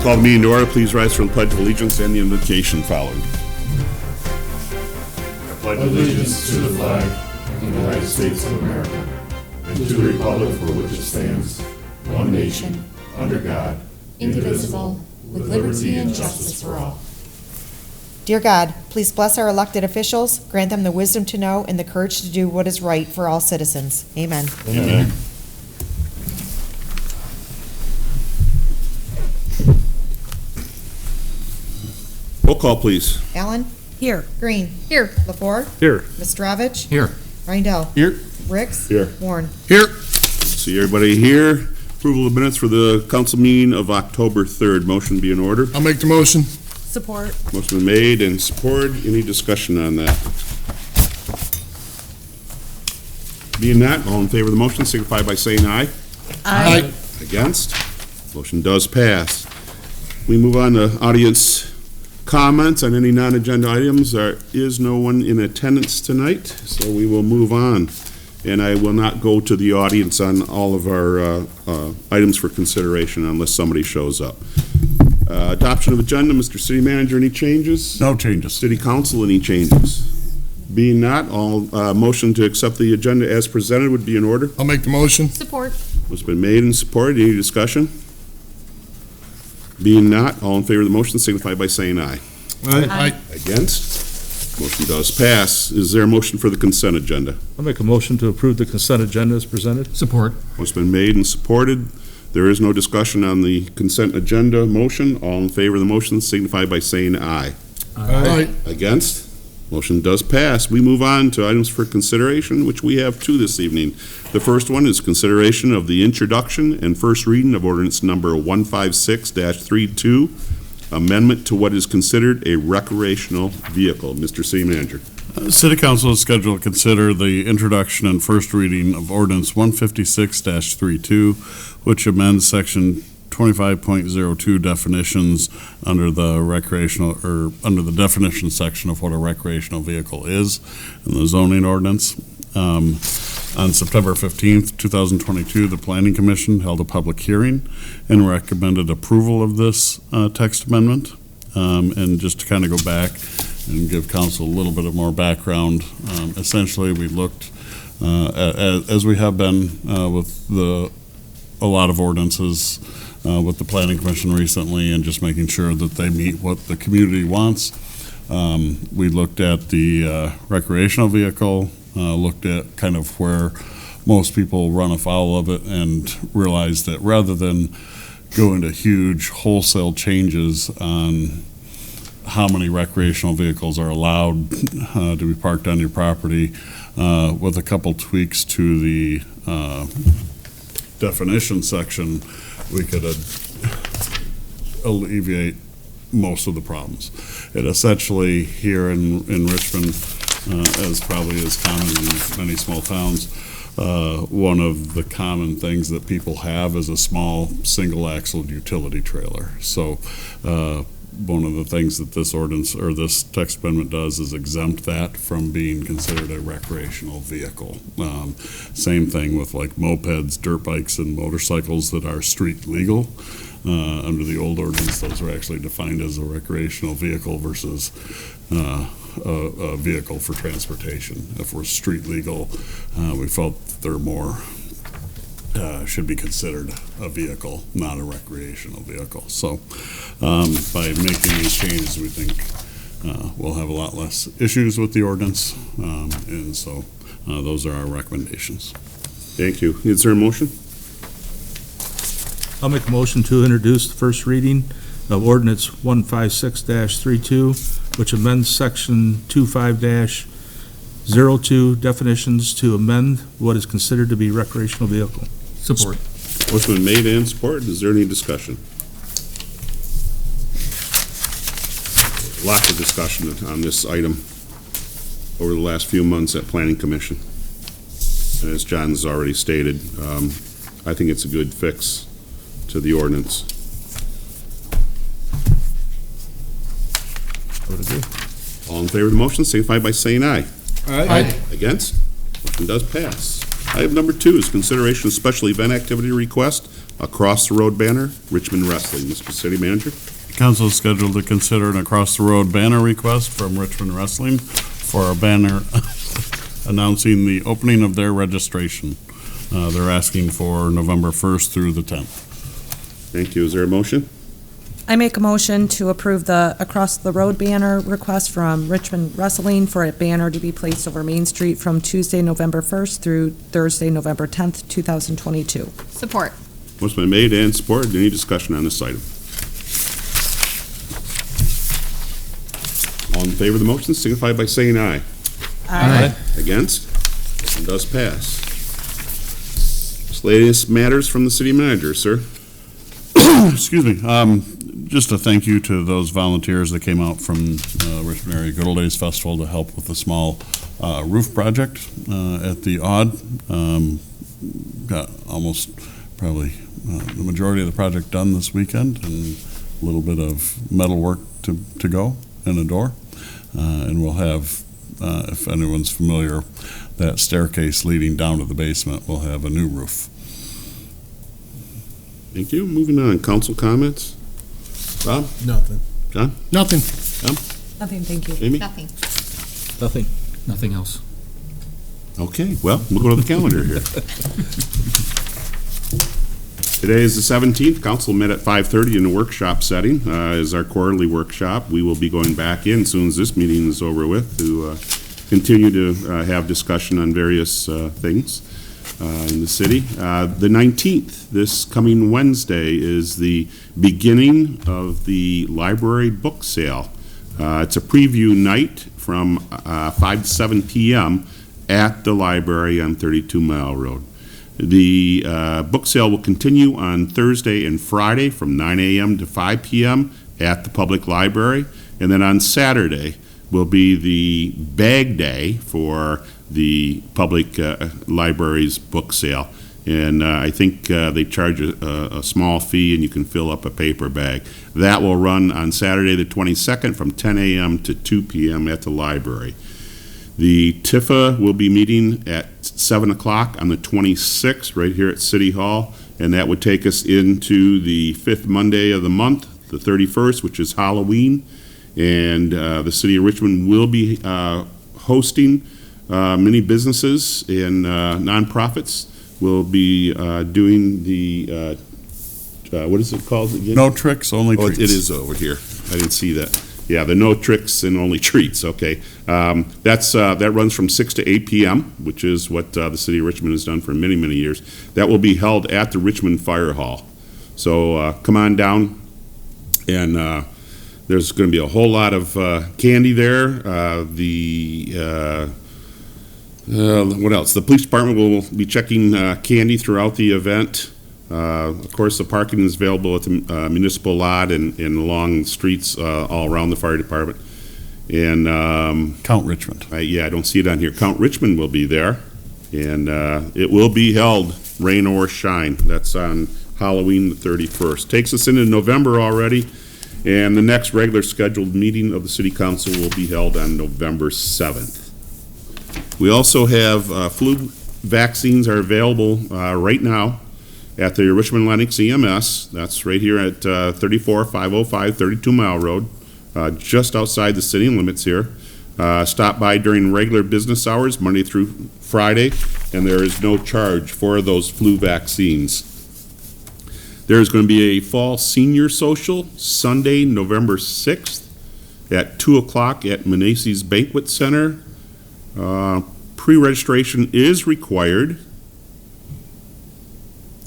Call the meeting to order. Please rise for the Pledge of Allegiance and the invocation following. I pledge allegiance to the flag of the United States of America and to the republic for which it stands, one nation, under God, indivisible, with liberty and justice for all. Dear God, please bless our elected officials, grant them the wisdom to know and the courage to do what is right for all citizens. Amen. Amen. Roll call, please. Allen? Here. Green? Here. Lepore? Here. Mistrovich? Here. Rindell? Here. Ricks? Here. Warren? Here. See everybody here. Approval of minutes for the council meeting of October 3rd. Motion be in order. I'll make the motion. Support. Motion been made and supported. Any discussion on that? Being not, all in favor of the motion signify by saying aye. Aye. Against? Motion does pass. We move on to audience comments on any non-agenda items. There is no one in attendance tonight, so we will move on. And I will not go to the audience on all of our items for consideration unless somebody shows up. Adoption of agenda, Mr. City Manager, any changes? No changes. City Council, any changes? Being not, all motion to accept the agenda as presented would be in order. I'll make the motion. Support. What's been made and supported, any discussion? Being not, all in favor of the motion signify by saying aye. Aye. Against? Motion does pass. Is there a motion for the consent agenda? I'll make a motion to approve the consent agenda as presented. Support. What's been made and supported? There is no discussion on the consent agenda motion. All in favor of the motion signify by saying aye. Aye. Against? Motion does pass. We move on to items for consideration, which we have two this evening. The first one is consideration of the introduction and first reading of ordinance number 156-32, amendment to what is considered a recreational vehicle. Mr. City Manager. City Council is scheduled to consider the introduction and first reading of ordinance 156-32, which amends section 25.02 definitions under the recreational, or under the definition section of what a recreational vehicle is in the zoning ordinance. On September 15th, 2022, the Planning Commission held a public hearing and recommended approval of this text amendment. And just to kind of go back and give council a little bit of more background, essentially we looked, as we have been with a lot of ordinances with the Planning Commission recently, and just making sure that they meet what the community wants. We looked at the recreational vehicle, looked at kind of where most people run afoul of it, and realized that rather than go into huge wholesale changes on how many recreational vehicles are allowed to be parked on your property, with a couple tweaks to the definition section, we could alleviate most of the problems. It essentially, here in Richmond, as probably is common in many small towns, one of the common things that people have is a small single-axled utility trailer. So one of the things that this ordinance or this text amendment does is exempt that from being considered a recreational vehicle. Same thing with like mopeds, dirt bikes, and motorcycles that are street legal. Under the old ordinance, those are actually defined as a recreational vehicle versus a vehicle for transportation. If we're street legal, we felt they're more should be considered a vehicle, not a recreational vehicle. So by making these changes, we think we'll have a lot less issues with the ordinance, and so those are our recommendations. Thank you. Is there a motion? I'll make a motion to introduce the first reading of ordinance 156-32, which amends section 25-02 definitions to amend what is considered to be recreational vehicle. Support. What's been made and supported? Is there any discussion? Lots of discussion on this item over the last few months at Planning Commission. And as John's already stated, I think it's a good fix to the ordinance. I would agree. All in favor of the motion, signify by saying aye. Aye. Against? Motion does pass. Item number 2 is consideration of special event activity request across the road banner, Richmond Wrestling. Mr. City Manager? Council is scheduled to consider an across-the-road banner request from Richmond Wrestling for a banner announcing the opening of their registration. They're asking for November 1st through the 10th. Thank you. Is there a motion? I make a motion to approve the across-the-road banner request from Richmond Wrestling for a banner to be placed over Main Street from Tuesday, November 1st through Thursday, November 10th, 2022. Support. Motion been made and supported. Any discussion on this item? All in favor of the motion signify by saying aye. Aye. Against? Motion does pass. Latest matters from the city manager, sir. Excuse me. Just a thank you to those volunteers that came out from Richmond Area Good Old Days Festival to help with the small roof project at the Odd. Got almost probably the majority of the project done this weekend, and a little bit of metal work to go and a door. And we'll have, if anyone's familiar, that staircase leading down to the basement, we'll have a new roof. Thank you. Moving on, council comments. Bob? Nothing. John? Nothing. Nothing, thank you. Amy? Nothing. Nothing. Nothing else. Okay, well, we'll go to the calendar here. Today is the 17th. Council met at 5:30 in a workshop setting, is our quarterly workshop. We will be going back in as soon as this meeting is over with to continue to have discussion on various things in the city. The 19th, this coming Wednesday, is the beginning of the library book sale. It's a preview night from 5 to 7 p.m. at the library on 32 Mile Road. The book sale will continue on Thursday and Friday from 9 a.m. to 5 p.m. at the public library. And then on Saturday will be the bag day for the public library's book sale. And I think they charge a small fee and you can fill up a paper bag. That will run on Saturday the 22nd from 10 a.m. to 2 p.m. at the library. The TIFA will be meeting at 7 o'clock on the 26th right here at City Hall, and that would take us into the 5th Monday of the month, the 31st, which is Halloween. And the City of Richmond will be hosting many businesses and nonprofits. Will be doing the, what is it called again? No tricks, only Oh, treats. it is over here. I didn't see that. Yeah, the no tricks and only treats, okay. That runs from 6 to 8 p.m., which is what the City of Richmond has done for many, many years. That will be held at the Richmond Fire Hall. So come on down, and there's going to be a whole lot of candy there. What else? The police department will be checking candy throughout the event. Of course, the parking is available at the municipal lot and along the streets all around the fire department. And Count Richmond. I don't see it on here. Count Richmond will be there, and it will be held rain or shine. That's on Halloween the 31st. Takes us into November already, and the next regular scheduled meeting of the City Council will be held on November 7th. We also have flu vaccines are available right now at the Richmond Lennox EMS. That's right here at 34505 32 Mile Road, just outside the city limits here. Stop by during regular business hours, Monday through Friday, and there is no charge for those flu vaccines. There is going to be a fall senior social Sunday, November 6th at 2 o'clock at Menace's Banquet Center. Pre-registration is required,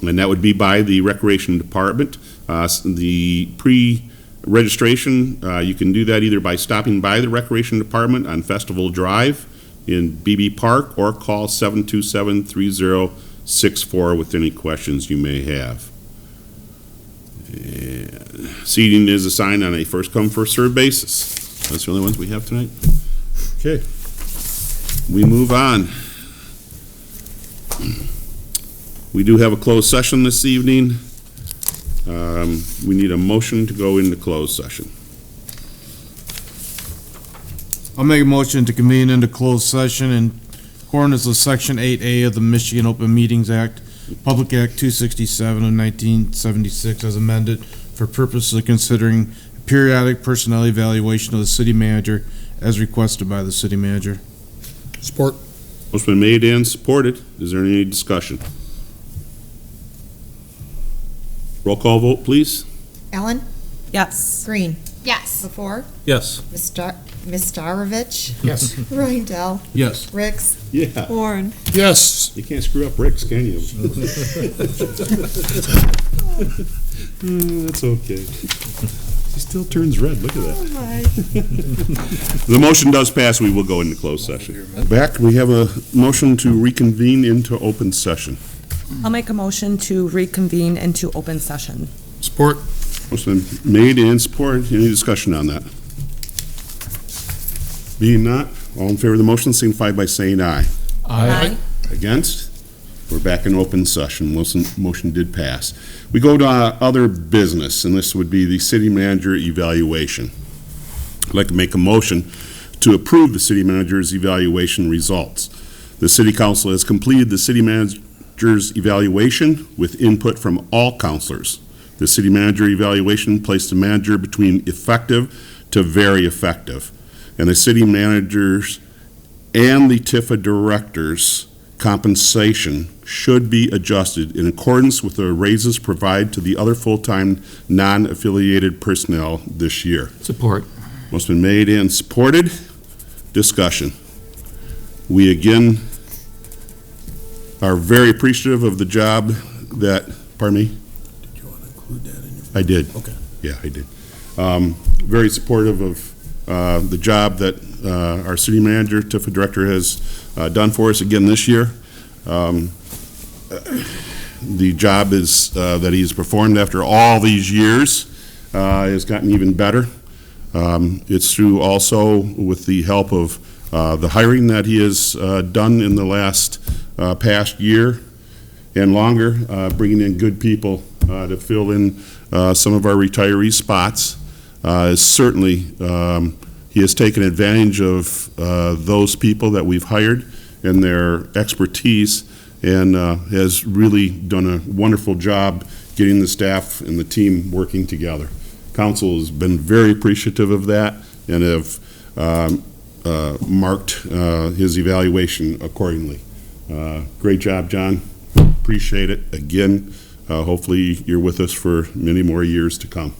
and that would be by the Recreation Department. The pre-registration, you can do that either by stopping by the Recreation Department on Festival Drive in BB Park or call 727-3064 with any questions you may have. And seating is assigned on a first-come, first-served basis. That's the only ones we have tonight. Okay. We move on. We do have a closed session this evening. We need a motion to go into closed session. I'll make a motion to convene into closed session in accordance with Section 8A of the Michigan Open Meetings Act Public Act 267 of 1976 as amended for purposes of considering periodic personnel evaluation of the city manager as requested by the city manager. Support. Motion been made and supported. Is there any discussion? Roll call vote, please. Ellen? Yes. Green? Yes. Before? Yes. Mistarovich? Yes. Rindell? Yes. Ricks? Yeah. Horn? Yes. You can't screw up Rick's, can you? That's okay. He still turns red. Look at that. Oh, my. The motion does pass. We will go into closed session. Back, we have a motion to reconvene into open session. I'll make a motion to reconvene into open session. Support. Motion been made and supported. Any discussion on that? Being not, all in favor of the motion signify by saying aye. Aye. Against? We're back in open session. Motion did pass. We go to other business, and this would be the city manager evaluation. I'd like to make a motion to approve the city manager's evaluation results. The city council has completed the city manager's evaluation with input from all councilors. The city manager evaluation placed the manager between effective to very effective, and the city managers and the TIFA directors' compensation should be adjusted in accordance with the raises provided to the other full-time non-affiliated personnel this year. Support. Most been made and supported. Discussion. We again are very appreciative of the job that, pardon me? Did you want to include that in your? I did. Okay. Yeah, I did. Very supportive of the job that our city manager, TIFA director, has done for us again this year. The job is that he's performed after all these years has gotten even better. It's through also with the help of the hiring that he has done in the last past year and longer, bringing in good people to fill in some of our retiree spots. Certainly, he has taken advantage of those people that we've hired and their expertise, and has really done a wonderful job getting the staff and the team working together. Council has been very appreciative of that and have marked his evaluation accordingly. Great job, John. Appreciate it. Again, hopefully you're with us for many more years to come.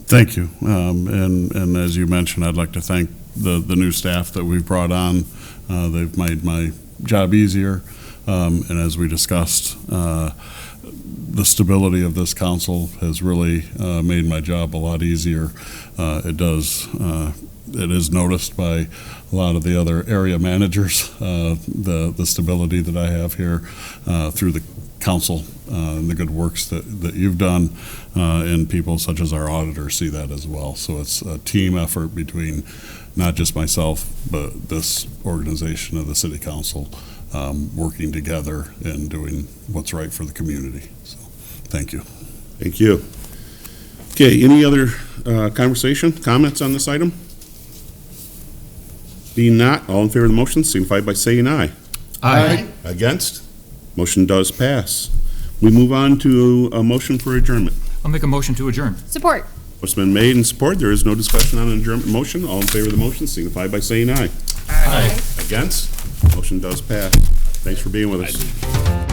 Thank you. And as you mentioned, I'd like to thank the new staff that we've brought on. They've made my job easier. And as we discussed, the stability of this council has really made my job a lot easier. It is noticed by a lot of the other area managers, the stability that I have here through the council and the good works that you've done, and people such as our auditor see that as well. So it's a team effort between not just myself, but this organization of the city council working together and doing what's right for the community. So thank you. Thank you. Okay, any other comments on this item? Being not, all in favor of the motion signify by saying aye. Aye. Against? Motion does pass. We move on to a motion for adjournment. I'll make a motion to adjourn. Support. What's been made and support, there is no discussion on an adjournment motion. All in favor of the motion signify by saying aye. Aye. Against? Motion does pass. Thanks for being with us.